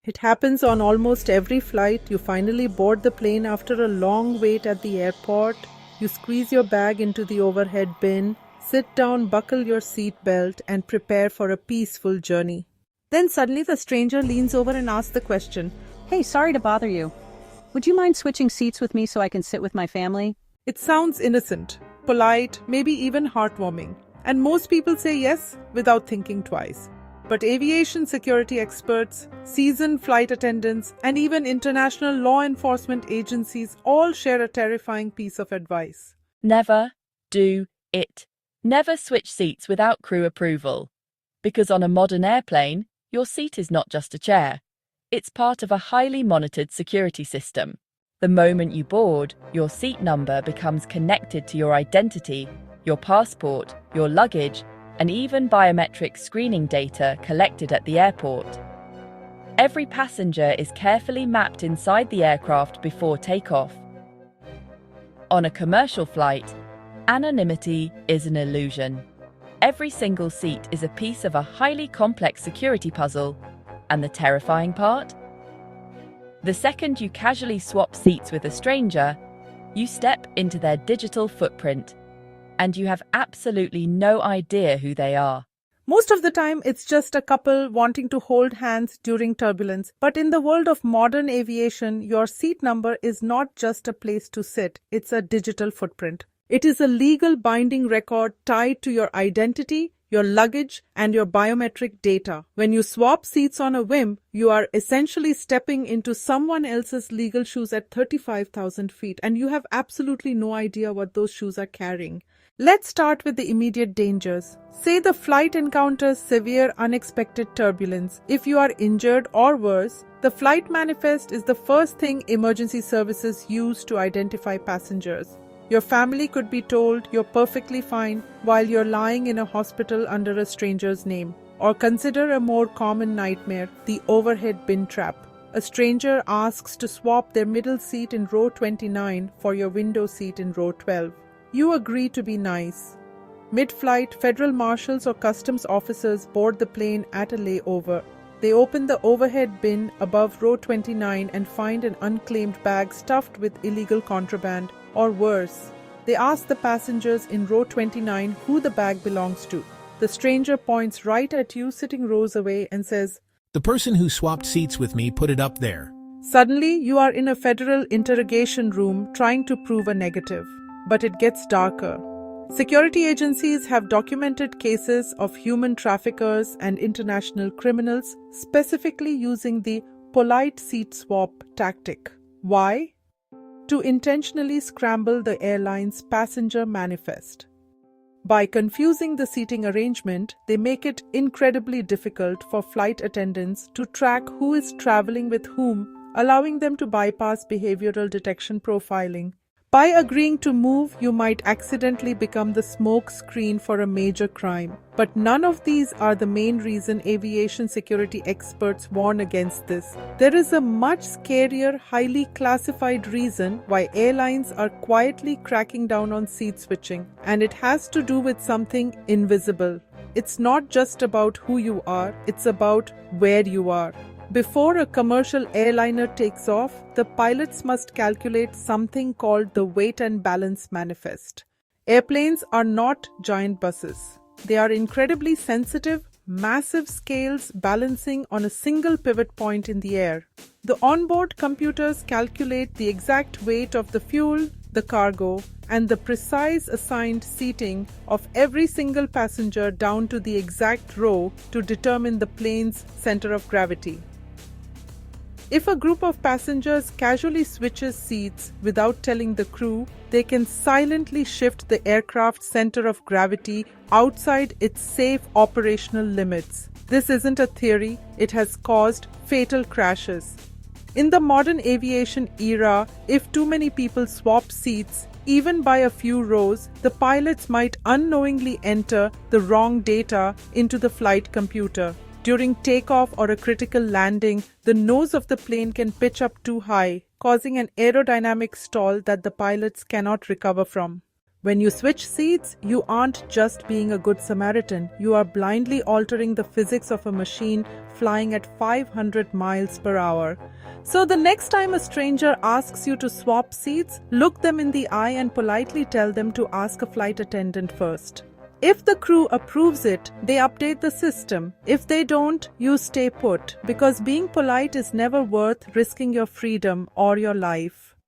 It happens on almost every flight. You finally board the plane after a long wait at the airport. You squeeze your bag into the overhead bin, sit down, buckle your seat belt, and prepare for a peaceful journey. Then suddenly the stranger leans over and asks the question, Hey, sorry to bother you. Would you mind switching seats with me so I can sit with my family? It sounds innocent, polite, maybe even heartwarming. And most people say yes without thinking twice. But aviation security experts, seasoned flight attendants, and even international law enforcement agencies all share a terrifying piece of advice. Never do it. Never switch seats without crew approval. Because on a modern airplane, your seat is not just a chair. It's part of a highly monitored security system. The moment you board, your seat number becomes connected to your identity, your passport, your luggage, and even biometric screening data collected at the airport. Every passenger is carefully mapped inside the aircraft before takeoff. On a commercial flight, anonymity is an illusion. Every single seat is a piece of a highly complex security puzzle. And the terrifying part? The second you casually swap seats with a stranger, you step into their digital footprint, and you have absolutely no idea who they are. Most of the time, it's just a couple wanting to hold hands during turbulence. But in the world of modern aviation, your seat number is not just a place to sit, it's a digital footprint. It is a legal binding record tied to your identity, your luggage, and your biometric data. When you swap seats on a whim, you are essentially stepping into someone else's legal shoes at 35,000 feet, and you have absolutely no idea what those shoes are carrying. Let's start with the immediate dangers. Say the flight encounters severe unexpected turbulence. If you are injured or worse, the flight manifest is the first thing emergency services use to identify passengers. Your family could be told you're perfectly fine while you're lying in a hospital under a stranger's name. Or consider a more common nightmare, the overhead bin trap. A stranger asks to swap their middle seat in row 29 for your window seat in row 12. You agree to be nice. Mid-flight, federal marshals or customs officers board the plane at a layover. They open the overhead bin above row 29 and find an unclaimed bag stuffed with illegal contraband, or worse. They ask the passengers in row 29 who the bag belongs to. The stranger points right at you sitting rows away and says, "The person who swapped seats with me put it up there." Suddenly, you are in a federal interrogation room trying to prove a negative. But it gets darker. Security agencies have documented cases of human traffickers and international criminals specifically using the polite seat swap tactic. Why? To intentionally scramble the airline's passenger manifest. By confusing the seating arrangement, they make it incredibly difficult for flight attendants to track who is traveling with whom, allowing them to bypass behavioral detection profiling. By agreeing to move, you might accidentally become the smoke screen for a major crime. But none of these are the main reason aviation security experts warn against this. There is a much scarier, highly classified reason why airlines are quietly cracking down on seat switching, and it has to do with something invisible. It's not just about who you are, it's about where you are. Before a commercial airliner takes off, the pilots must calculate something called the weight and balance manifest. Airplanes are not giant buses. They are incredibly sensitive, massive scales balancing on a single pivot point in the air. The onboard computers calculate the exact weight of the fuel, the cargo, and the precise assigned seating of every single passenger down to the exact row to determine the plane's center of gravity. If a group of passengers casually switches seats without telling the crew, they can silently shift the aircraft's center of gravity outside its safe operational limits. This isn't a theory, it has caused fatal crashes. In the modern aviation era, if too many people swap seats, even by a few rows, the pilots might unknowingly enter the wrong data into the flight computer. During takeoff or a critical landing, the nose of the plane can pitch up too high, causing an aerodynamic stall that the pilots cannot recover from. When you switch seats, you aren't just being a good Samaritan, you are blindly altering the physics of a machine flying at 500 miles per hour. So the next time a stranger asks you to swap seats, look them in the eye and politely tell them to ask a flight attendant first. If the crew approves it, they update the system. If they don't, you stay put, because being polite is never worth risking your freedom or your life.